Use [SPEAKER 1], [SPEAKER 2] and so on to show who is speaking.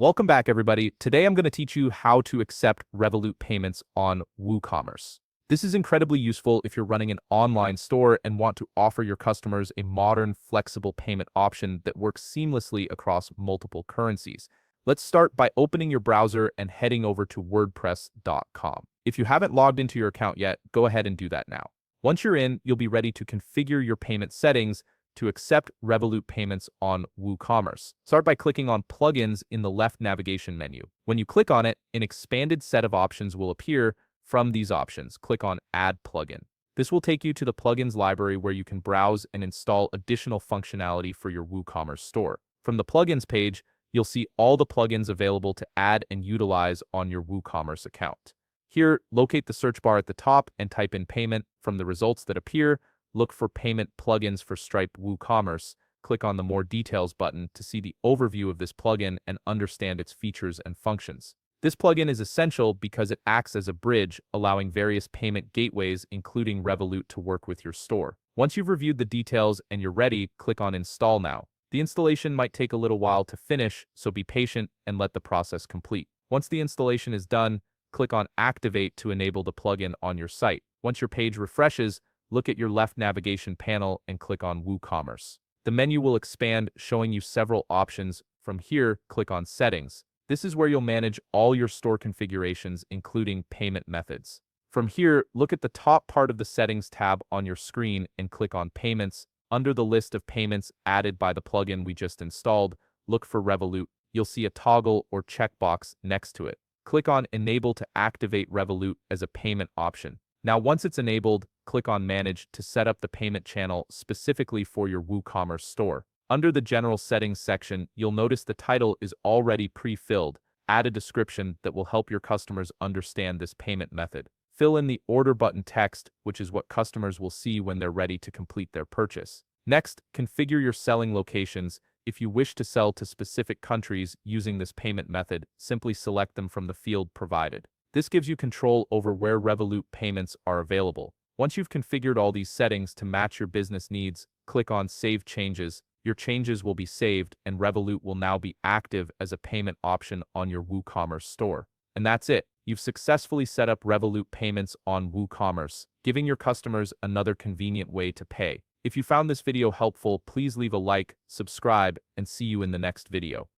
[SPEAKER 1] Welcome back, everybody. Today I'm going to teach you how to accept Revolut payments on WooCommerce. This is incredibly useful if you're running an online store and want to offer your customers a modern, flexible payment option that works seamlessly across multiple currencies. Let's start by opening your browser and heading over to WordPress.com. If you haven't logged into your account yet, go ahead and do that now. Once you're in, you'll be ready to configure your payment settings to accept Revolut payments on WooCommerce. Start by clicking on Plugins in the left navigation menu. When you click on it, an expanded set of options will appear. From these options, click on Add Plugin. This will take you to the plugins library where you can browse and install additional functionality for your WooCommerce store. From the plugins page, you'll see all the plugins available to add and utilize on your WooCommerce account. Here, locate the search bar at the top and type in payment. From the results that appear, look for payment plugins for Stripe WooCommerce. Click on the More Details button to see the overview of this plugin and understand its features and functions. This plugin is essential because it acts as a bridge, allowing various payment gateways, including Revolut, to work with your store. Once you've reviewed the details and you're ready, click on Install Now. The installation might take a little while to finish, so be patient and let the process complete. Once the installation is done, click on Activate to enable the plugin on your site. Once your page refreshes, look at your left navigation panel and click on WooCommerce. The menu will expand, showing you several options. From here, click on Settings. This is where you'll manage all your store configurations, including payment methods. From here, look at the top part of the Settings tab on your screen and click on Payments. Under the list of payments added by the plugin we just installed, look for Revolut. You'll see a toggle or checkbox next to it. Click on Enable to activate Revolut as a payment option. Now, once it's enabled, click on Manage to set up the payment channel specifically for your WooCommerce store. Under the General Settings section, you'll notice the title is already pre-filled. Add a description that will help your customers understand this payment method. Fill in the Order button text, which is what customers will see when they're ready to complete their purchase. Next, configure your selling locations. If you wish to sell to specific countries using this payment method, simply select them from the field provided. This gives you control over where Revolut payments are available. Once you've configured all these settings to match your business needs, click on Save Changes. Your changes will be saved, and Revolut will now be active as a payment option on your WooCommerce store. And that's it. You've successfully set up Revolut payments on WooCommerce, giving your customers another convenient way to pay. If you found this video helpful, please leave a like, subscribe, and see you in the next video.